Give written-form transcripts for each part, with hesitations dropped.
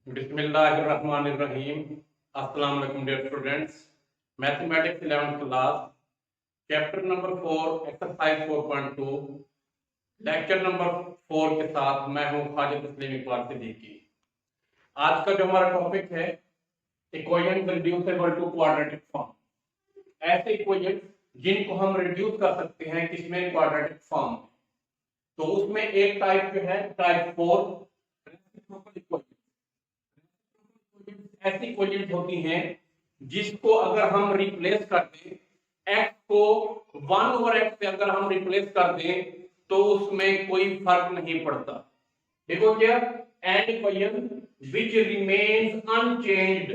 बिस्मिल्लाहिर्रहमानिर्रहीम। अस्सलाम वालेकुम dear students. Mathematics 11th class, chapter number 4, exercise 4.2, lecture number 4 के साथ मैं हूं खालिद तस्लीम इकबाल सिद्दीकी। आज का जो हमारा टॉपिक है, equations reducible to quadratic form. ऐसे इक्वेशंस जिनको हम रिड्यूस कर सकते हैं किसमें, क्वाड्रेटिक फॉर्म। तो उसमें एक टाइप जो है टाइप 4 रेसिप्रोकल इक्वेशन। ऐसी इक्वेशंस होती हैं जिसको अगर हम रिप्लेस कर दें, x को 1/x से अगर हम रिप्लेस कर दें तो उसमें कोई फर्क नहीं पड़ता। देखो क्या, and equation which remains unchanged,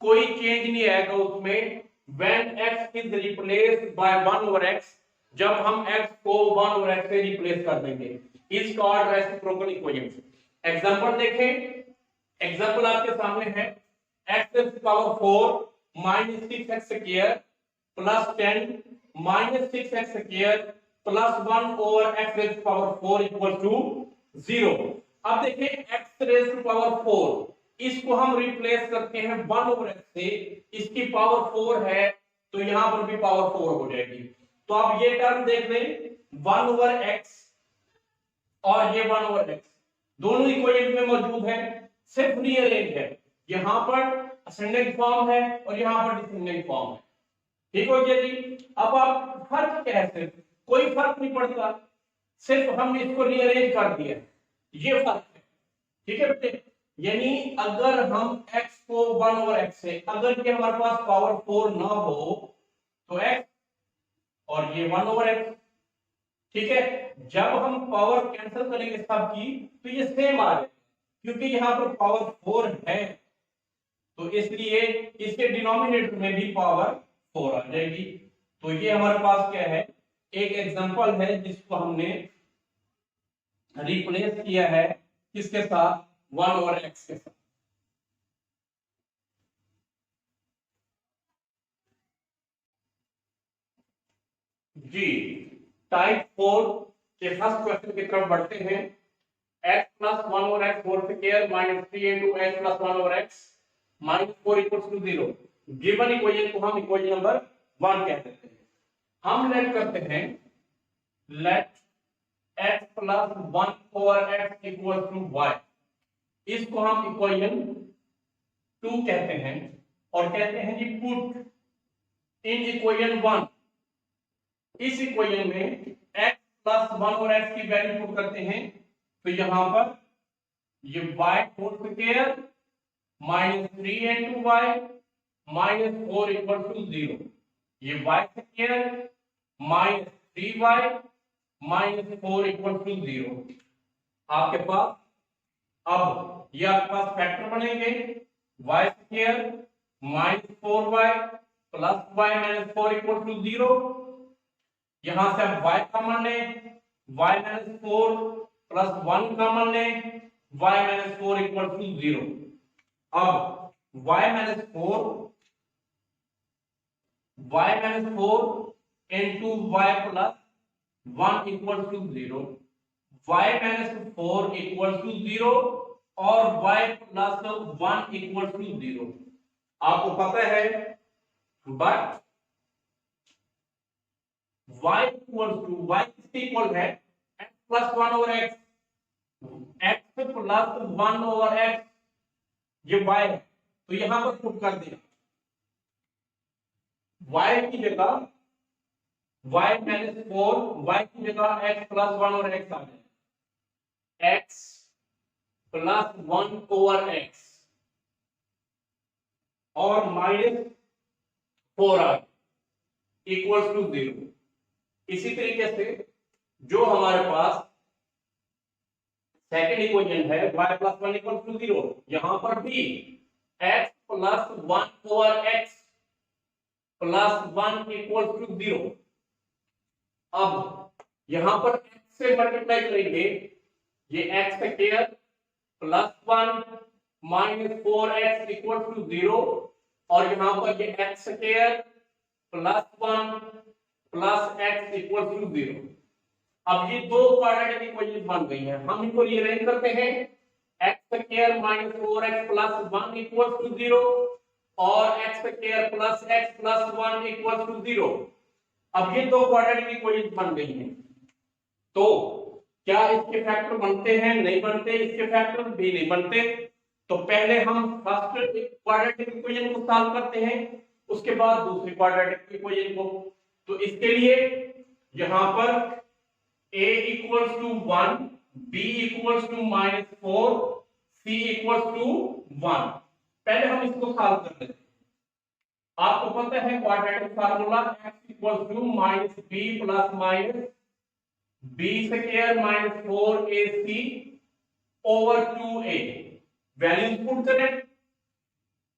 कोई चेंज नहीं आएगा उसमें। When x is replaced by 1/x, जब हम x को 1/x से रिप्लेस कर देंगे, is called reciprocal equation. Example देखें, एग्जांपल आपके सामने है x raised to power 4 minus 6x square plus 10 minus 6x square plus 1 over x raised to power 4 equal to 0। अब देखिए x raised to power 4, इसको हम रिप्लेस करते हैं 1 over x से, इसकी पावर 4 है तो यहां पर भी पावर 4 हो जाएगी। तो आप ये टर्म देख लें, 1 over x और ये 1 over x दोनों इक्वेशन में मौजूद है, सिर्फ रीअरेंज है। यहां पर असेंडिंग फॉर्म है और यहां पर डिसेंडिंग फॉर्म है। ठीक हो गया जी। अब आप फर्क क्या है, सिर्फ कोई फर्क नहीं पड़ता, सिर्फ हमने इसको रीअरेंज कर दिया, ये फर्क है। ठीक है बेटे, यानी अगर हम x को 1 over x से, अगर ये हमारे पास पावर 4 ना हो तो x और ये 1 over x, ठीक है। जब हम पावर कैंसिल करेंगे सबकी तो ये सेम आ जाएगा, क्योंकि यहां पर पावर 4 है तो इसलिए इसके डिनोमिनेटर में भी पावर 4 आ जाएगी। तो ये हमारे पास क्या है, एक एग्जांपल है जिसको हमने रिप्लेस किया है किसके साथ, 1 over x के साथ। जी, टाइप 4 के फर्स्ट क्वेश्चन की तरफ बढ़ते हैं। x plus 1 over x whole square minus 3 into x plus 1 over x minus 4 equals to 0। Given equation को हम इक्वेशन नंबर 1 कह देते हैं। हम लेट करते हैं, let x plus 1 over x equals to y, इसको हम इक्वेशन 2 कहते हैं और कहते हैं जी पुट इन इक्वेशन 1। इस इक्वेशन में x plus 1 over x की वैल्यू पुट करते हैं तो यहां पर ये y whole square minus 3 into y minus 4 equal to 0। ये y square minus 3y minus 4 equal to 0। आपके पास अब ये आपके पास फैक्टर बनेंगे, y square minus 4y plus y minus 4 equal to 0। यहां से आप y कॉमन लें, y माइनस 4 प्लस 1 कॉमन लें, y माइनस 4 इक्वल टू 0। अब y minus 4 into y plus 1 equal to 0, y minus 4 equal to 0 और y plus 1 equal to 0। आपको पता है but y equal to, y किसके इक्वल है, x plus 1 over x, x plus 1 over x, ये y है तो यहां पर पुट कर दिया, y की जगह y माइनस 4, y की जगह x प्लस 1 ओवर x आ जाए, x प्लस 1 ओवर x और माइनस 4 आ इक्वल्स टू 0। इसी तरीके से जो हमारे पास सेकेंड इक्वेशन है y प्लस 1 इक्वल टू 0, यहां पर भी x plus 1 over x plus 1 equal to 0। अब यहां पर x से मल्टीप्लाई करेंगे, ये x square plus 1 minus 4x equal to 0 और यहां पर ये x square plus 1 plus x equal to 0। अब ये दो क्वाड्रेटिक इक्वेशन बन गई हैं, हम इनको रीअरेंज करते हैं। X square minus 4x plus 1 equals to 0 और x square plus x plus 1 equals to 0। अब ये दो क्वाड्रेटिक इक्वेशन बन गई हैं, तो क्या इसके फैक्टर बनते हैं? नहीं बनते, इसके फैक्टर भी नहीं बनते। तो पहले हम फर्स्ट क्वाड्रेटिक इक्वेशन को सॉल्व करते हैं, उसके बाद दूसरी क्वाड्रेटिक इक्वेशन को। तो इसके लिए यहां पर a equals to 1, b equals to -4, c equals to 1। पहले हम इसको सॉल्व कर लेते हैं। आपको पता है quadratic formula x equals to -b plus minus b square minus 4ac over 2a। Values put करें,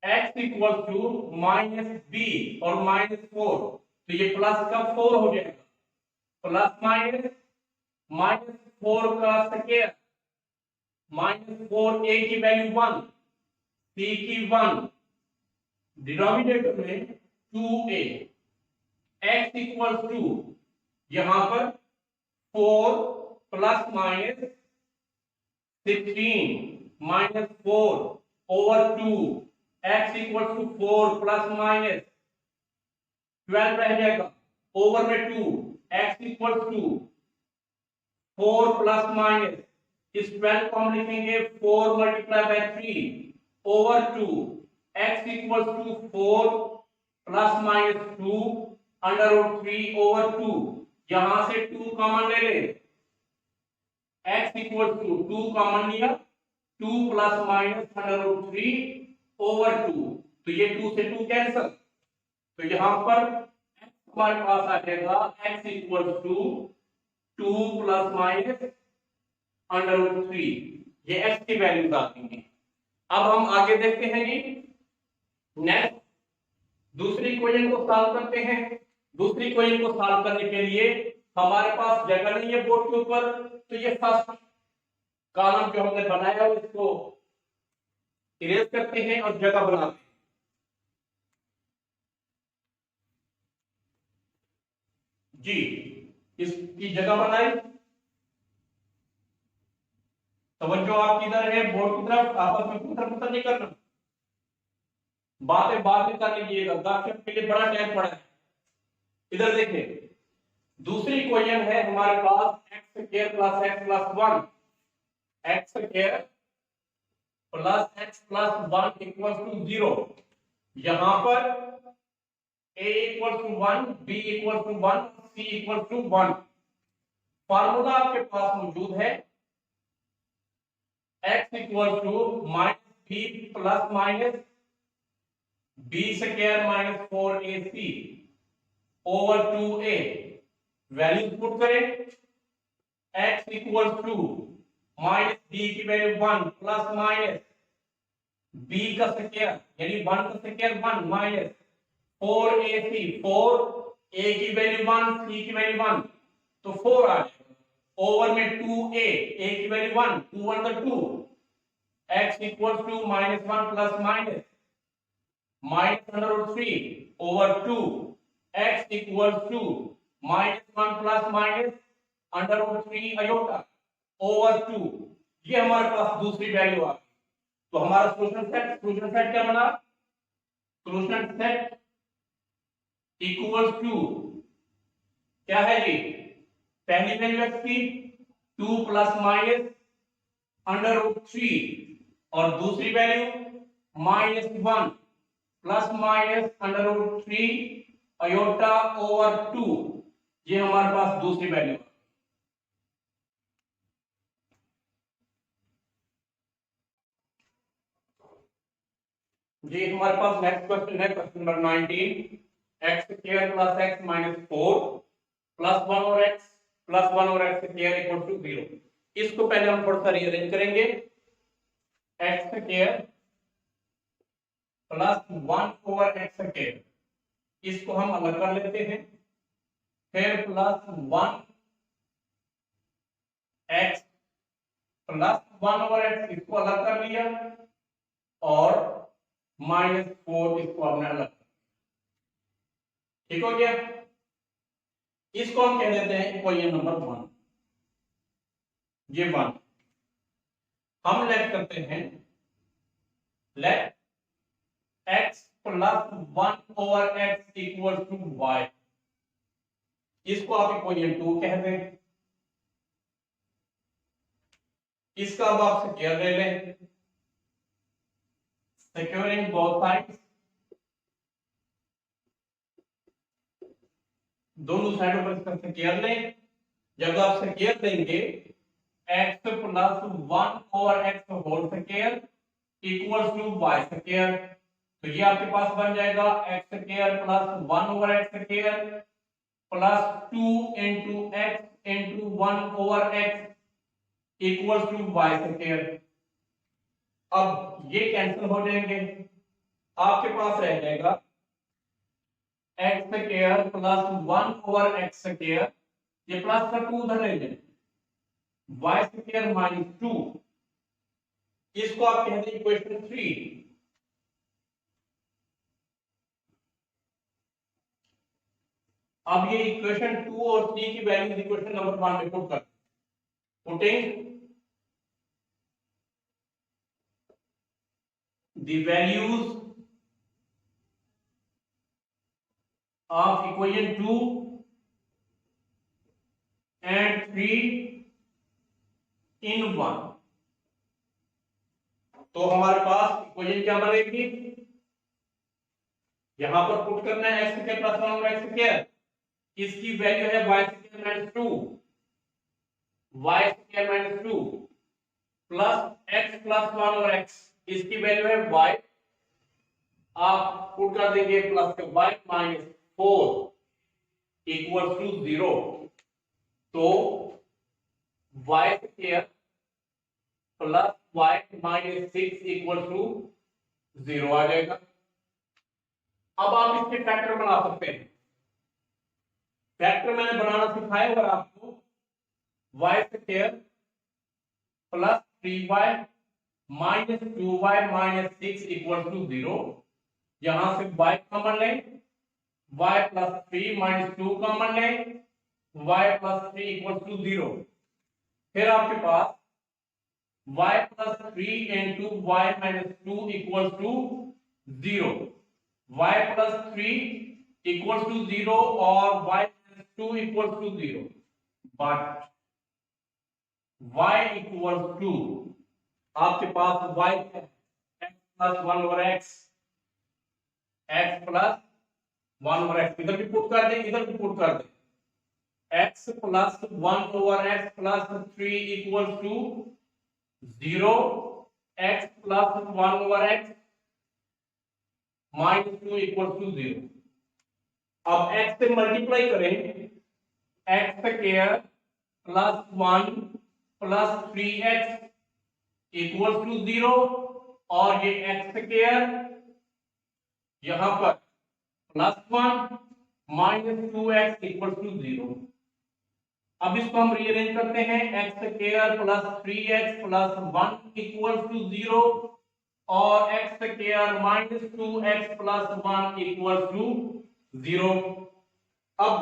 x इक्वल्स टू -b और -4, तो ये प्लस का 4 हो जाएगा, प्लस माइनस -4 का स्क्वायर -4, a की वैल्यू 1, c की 1, डिनोमिनेटर में 2a, x इक्वल्स टू यहां पर 4 plus minus 16 -4 over 2, x equals to 4 plus minus 12 रह जाएगा, ओवर में 2, x equals to 4 plus minus, इस 12 को हम लिखेंगे 4 multiply by 3 over 2, x equals to 4 plus minus 2 under root 3 over 2। यहां से 2 कॉमन ले ले, x इक्वल्स टू 2 कॉमन लिया, 2 plus minus under root 3 over 2, तो ये 2 से 2 कैंसिल, तो यहां पर x हमारे पास आ जाएगा x equals to 2 plus minus under root 3, ये x की वैल्यूज आती हैं। अब हम आगे देखते हैं जी, नेक्स्ट दूसरी इक्वेशन को सॉल्व करते हैं। दूसरी इक्वेशन को सॉल्व करने के लिए हमारे पास जगह नहीं है बोर्ड के ऊपर, तो ये फर्स्ट कॉलम जो हमने बनाया है इसको इरेज करते हैं और जगह बनाते हैं। जी, इसकी जगह बनाई, तवज्जो आप किधर है? बोर्ड की तरफ, आपस में पुत्र नहीं करना, बातें बाद में कर लीजिएगा, गपशप के लिए बड़ा टाइम पड़ा है। इधर देखिए, दूसरी इक्वेशन है हमारे पास x square plus x plus 1, x square plus x plus 1 equals to 0। यहां पर a equals to 1, b equals to 1, c equals to 1। Formula आपके पास मौजूद है, x equals to -b plus minus b square minus 4ac over 2a। Values put करें, x equals to minus b की value 1 plus minus b का square यानी 1 का square 1 minus 4ac, 4 a की वैल्यू 1, c की वैल्यू 1, तो 4 आ जाएगा, over में 2a, a की वैल्यू 1, 2 1 का 2, x equals to -1 plus minus under root 3 over 2, x equals to -1 plus minus under root 3 iota over 2। ये हमारे पास दूसरी वैल्यू आ गई। तो हमारा सॉल्यूशन सेट क्या बना? सॉल्यूशन सेट इक्वल्स टू क्या है जी? पहली वैल्यू x की 2 प्लस माइनस अंडर रूट 3 और दूसरी value -1 plus minus under root 3 iota over 2। ये हमारे पास दूसरी वैल्यू है। जी हमारे पास नेक्स्ट क्वेश्चन है, question number 19, x square plus x minus 4 plus 1 और x प्लस 1 और x स्क्वायर इक्वल टू 0। इसको पहले हम थोड़ा सा रीअरेंज करेंगे, x square plus 1 over x square, इसको हम अलग कर लेते हैं, फिर plus 1 x plus 1 over x इसको अलग कर लिया और -4 इसको हमने अलग, ठीक हो गया। इसको हम कह देते हैं इक्वेशन नंबर 1, ये 1। हम लेट करते हैं, let x plus 1/x equal to y, इसको आप इक्वेशन 2 कहते हैं। इसका अब आप स्क्वायर ले लें, स्क्वायरिंग बोथ साइड्स, दोनों साइडों पर इसका स्क्वायर लें। जब आप स्क्वायर लेंगे x plus 1/x whole square equals to y square, तो ये आपके पास बन जाएगा x square plus 1/x square plus 2 into x into 1/x equals to y square. अब ये कैंसिल हो जाएंगे, आपके पास रह जाएगा x square plus 1/x square, ये प्लस का 2 उधर ले लें, y स्क्वायर माइनस 2, इसको आप कहते हैं इक्वेशन 3। अब ये इक्वेशन 2 और 3 की वैल्यूज इक्वेशन नंबर 1 में पुट कर, putting the values of equation 2 and 3 in 1, तो हमारे पास इक्वेशन क्या बनेगी, यहां पर पुट करना है x square plus 1/x square, इसकी वैल्यू है y square minus 2, y square minus 2 plus x plus 1/x, इसकी वैल्यू है y, आप पुट कर देंगे प्लस के y माइनस 4 इक्वल टू 0, तो y square plus y minus 6 equal to 0 आ जाएगा। अब आप इसके फैक्टर बना सकते हैं, फैक्टर मैंने बनाना सिखाया हुआ आपको, y square plus 3y minus 2y minus 6 equal to 0, यहां से y कॉमन लें, y प्लस 3 माइनस 2 कॉमन लें, y प्लस 3 इक्वल टू 0, फिर आपके पास y plus 3 into y minus 2 equal to 0, y plus 3 equal to 0 और y minus 2 equal to 0, but y equal to आपके पास y x plus 1/x, x plus 1/x, इधर भी put कर दें, इधर भी पुट कर दें, x plus 1/x plus 3 equal to 0, x plus 1/x minus 2 equal to 0। अब x से मल्टीप्लाई करें, x square plus 1 plus 3x equal to 0, और ये x स्क्वायर यहां पर plus 1 minus 2x equal to 0। अब इसको हम रीअरेंज करते हैं, x square plus 3x plus 1 equal to 0 और x square minus 2x plus 1 equal to 0। अब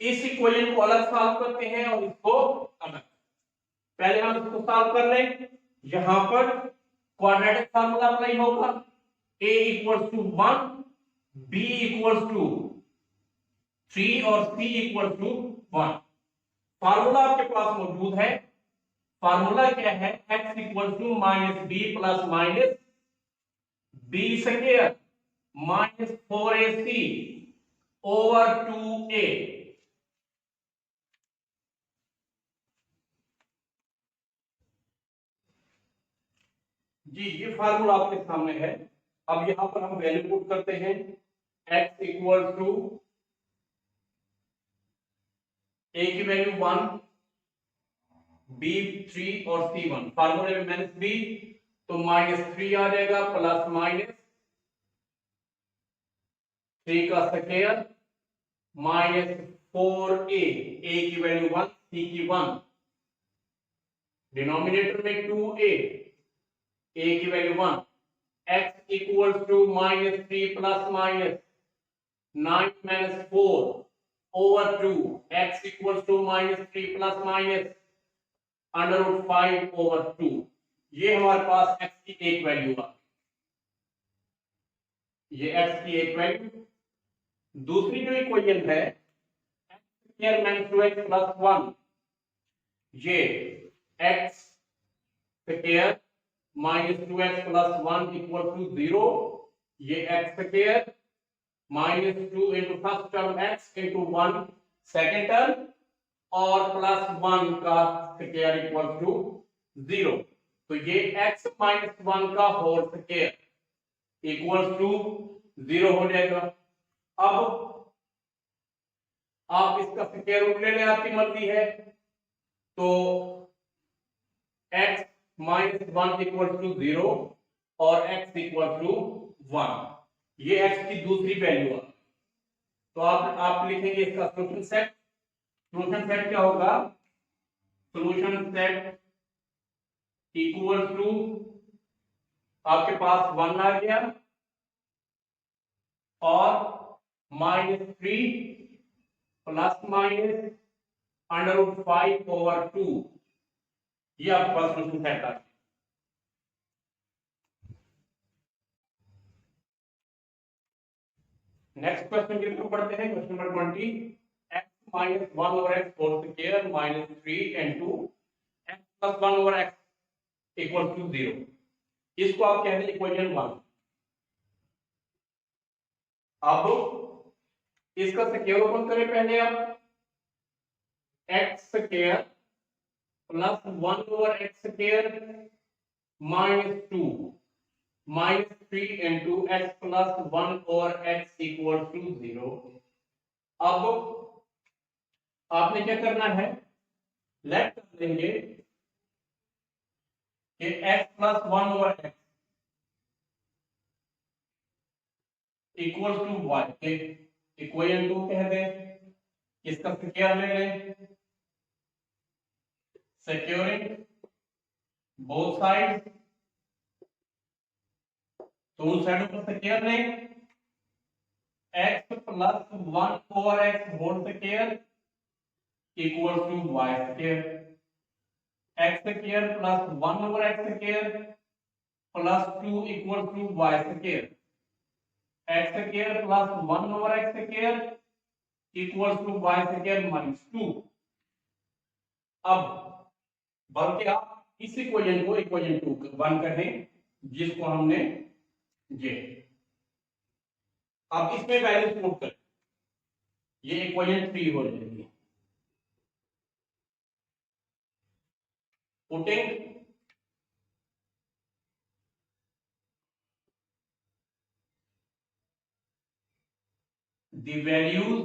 इस इक्वेशन को अलग सॉल्व करते हैं और इसको अलग, पहले हम इसको सॉल्व कर लें, यहां पर क्वाड्रेटिक फार्मूला अप्लाई होगा, a equals to 1, b equals to 3 और c इक्वल्स टू 1। फार्मूला आपके पास मौजूद है, फार्मूला क्या है, x equals to minus b plus minus b square minus 4ac over 2a। जी ये फार्मूला आपके सामने है। अब यहां पर हम वैल्यू पुट करते हैं, x इक्वल टू a की वैल्यू 1, b 3 और c 1, फार्मूले में माइनस b तो माइनस 3 आ जाएगा प्लस माइनस 3 का स्क्वायर माइनस 4a, a की वैल्यू 1, c की 1, डिनोमिनेटर में 2a, a की value 1, x equal to minus 3 plus minus 9 minus 4 over 2, x equal to minus 3 plus minus under root 5 over 2। ये हमारे पास x की एक वैल्यू आ गई, ये x की एक वैल्यू। दूसरी जो इक्वेशन है x² माइनस 2x प्लस 1, ये x² minus 2x plus 1 equal to 0, ये x² minus 2 into first term x into 1 second term और प्लस 1 का स्क्वायर इक्वल टू 0। तो ये x माइनस 1 का होल स्क्वायर इक्वल टू 0 हो जाएगा। अब आप इसका स्क्वायर रूट ले लें, आपकी मर्जी है। तो x माइनस 1 इक्वल टू 0 और x इक्वल टू 1, ये x की दूसरी वैल्यू है। तो आप लिखेंगे इसका सॉल्यूशन सेट। सॉल्यूशन सेट क्या होगा? सॉल्यूशन सेट इक्वल टू, आपके पास 1 आ गया और -3 प्लस माइनस √5/2, ये आपका सॉल्यूशन सेट आ गया। नेक्स्ट क्वेश्चन की तरफ बढ़ते हैं। Question number 20, x minus 1 over x whole square minus 3 into x plus 1 over x equal to 0, इसको आप कहते हैं इक्वेशन 1। अब इसका स्क्वायर ओपन करें पहले आप, x square plus 1 over x square minus 2 minus 3 into x plus 1 over x equal to 0। अब आपने क्या करना है, लेट कर देंगे कि x plus 1 over x equal to y, equation 2 कह दें, इसका स्क्वायर ले लें, सिक्योरिंग बोथ साइड, दोनों साइडों पर स्क्वायर लें, x plus 1 over x whole square equal to y square, x square plus 1 over x square plus 2 equal to y square, x square plus 1 over x square equal to y square minus 2। अब बल्कि आप इस equation को equation 2 1 कहें, जिसको हमने ये, अब इसमें वैल्यू पुट करें, ये इक्वेशन 3 हो जाएगी। Putting the values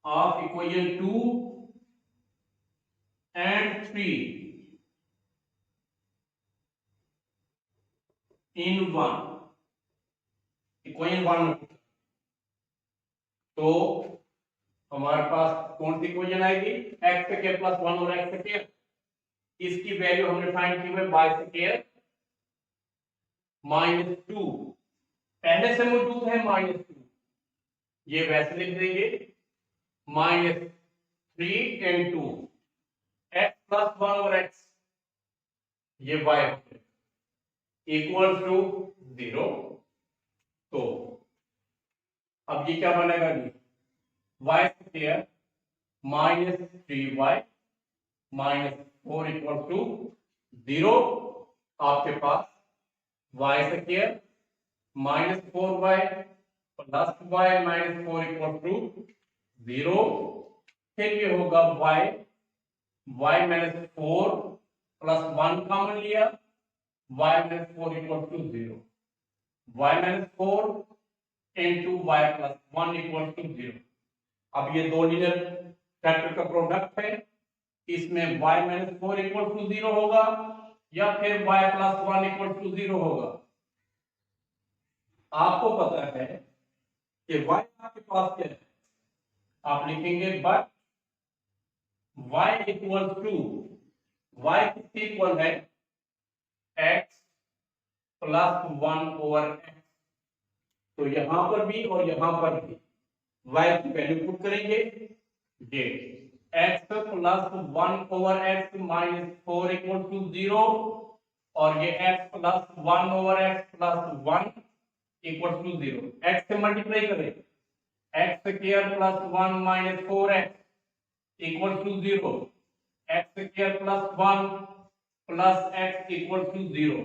of equation 2 and 3 in 1, equation 1 में। तो हमारे पास कौन सी इक्वेशन आएगी, x स्क्वायर प्लस 1 और x स्क्वायर, इसकी वैल्यू हमने फाइंड की है y स्क्वायर माइनस 2, पहले से मौजूद है -2, ये वैसे लिख देंगे -3 इंटू x प्लस 1 और x, ये y इक्वल टू 0। तो अब ये क्या बनेगा जी, y square minus 3y minus 4 equal to 0। आपके पास y square minus 4y plus y minus 4 equal to 0। फिर ये होगा y माइनस 4 प्लस 1 कॉमन लिया, y minus 4 equal to 0, y minus 4 into y plus 1 equal to 0। अब ये दो linear factor का प्रोडक्ट है, इसमें y माइनस 4 इक्वल टू 0 होगा या फिर y प्लस 1 इक्वल टू 0 होगा। आपको पता है कि y आपके पास क्या है, आप लिखेंगे but y equal to, y किसके इक्वल है, x प्लस 1 ओवर x। तो यहां पर भी और यहां पर भी y की वैल्यू पुट करेंगे, ये x plus 1/x minus 4 equal to 0, और ये x plus 1/x plus 1 equal to 0। x से मल्टीप्लाई करें, x square plus 1 minus 4x equal to 0, x square plus 1 plus x equal to 0।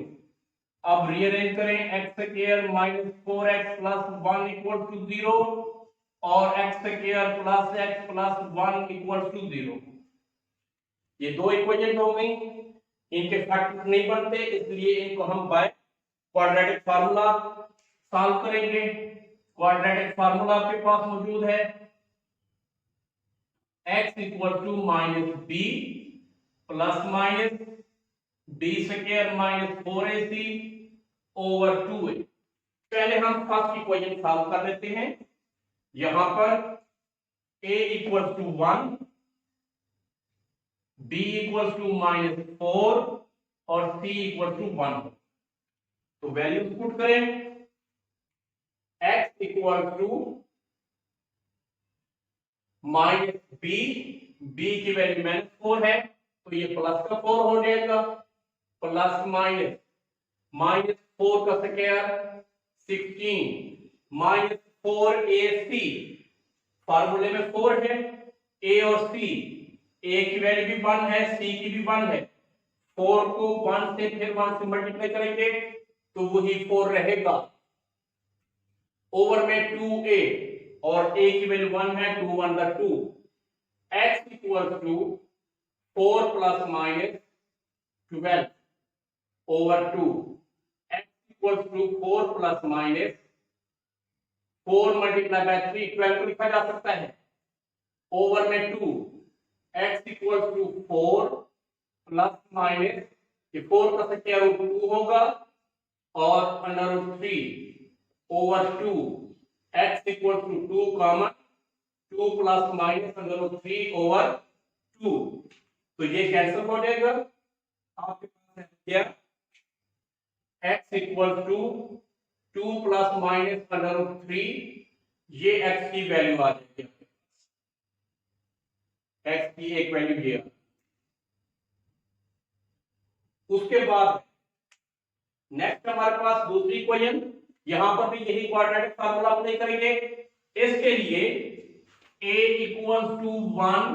अब rearrange करें, x square minus 4x plus 1 equal to 0 और x square plus x plus 1 equal to 0। ये दो equation हो गई, इनके factors नहीं बनते, इसलिए इनको हम बाय क्वाड्रेटिक फार्मूला सॉल्व करेंगे। क्वाड्रेटिक फार्मूला आपके पास मौजूद है, x equal to minus b plus minus b square minus 4ac over 2a। पहले हम फर्स्ट इक्वेशन सॉल्व कर लेते हैं। यहां पर a equal to 1, b equal to minus 4 और c इक्वल टू 1। तो वैल्यूज पुट करें, x equal to minus b, b की वैल्यू माइनस 4 है तो ये प्लस का 4 हो जाएगा, प्लस माइनस माइनस 4 का स्क्वायर 16 माइनस 4ac, फार्मूले में 4 है, a और c, a की वैल्यू भी 1 है, c की भी 1 है। 4 को 1 से फिर 1 से मल्टीप्लाई करेंगे तो वही 4 रहेगा, ओवर में 2a और a की वैल्यू 1 है, 2 1 का 2। x equal to 4 plus minus 12 over 2, x equal to 4 plus minus 4 multiply by 3, 12 को लिखा जा सकता है, ओवर में 2, x equal to 4 plus minus, ये 4 का स्क्वायर रूट 2 होगा और under root 3 over 2, x equal to 2 common, 2 plus minus under root 3 over 2। तो ये कैंसिल हो जाएगा, आपके पास है क्या x equal to 2 plus minus under root 3, ये x की वैल्यू आ जाएगी, x की एक वैल्यू ये। उसके बाद नेक्स्ट हमारे पास दूसरी इक्वेशन, यहां पर भी यही क्वाड्रेटिक फार्मूला अप्लाई करेंगे। इसके लिए a equal to 1,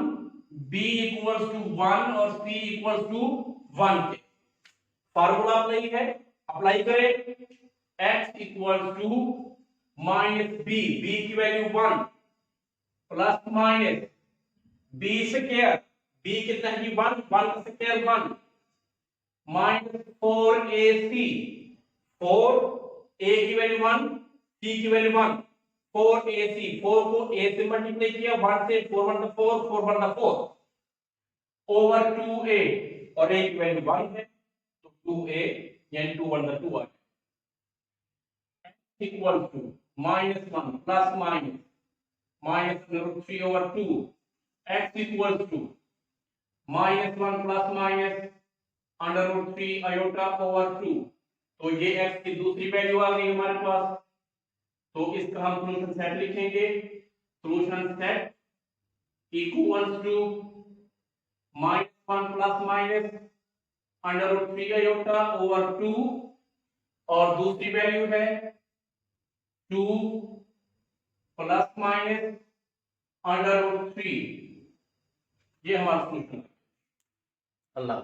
b equal to 1 और c इक्वल टू 1 के फार्मूला अप्लाई करें, x equal to minus b, b की value 1 plus minus b square, b कितना है 1, 1 का स्क्वायर 1 माइनस 4ac, 4 a की वैल्यू 1, c की वैल्यू 1, 4ac, 4 को a से मल्टीप्लाई किया 1 से, 4 1 का 4, 4 1 का 4 ओवर 2a और a की वैल्यू 1 है तो 2a यानी 2 1 का 2 आ गया, equal to minus 1 plus minus minus root 3 over 2, x equal to minus 1 plus minus under root 3 iota over 2। तो ये x की दूसरी वैल्यू आ गई हमारे पास, तो इसका हम सॉल्यूशन सेट लिखेंगे, solution set equals to minus 1 plus minus under root 3 iota over 2 और दूसरी वैल्यू है 2 प्लस माइनस अंडर रूट 3, ये हमारा सॉल्यूशन है। अल्लाह।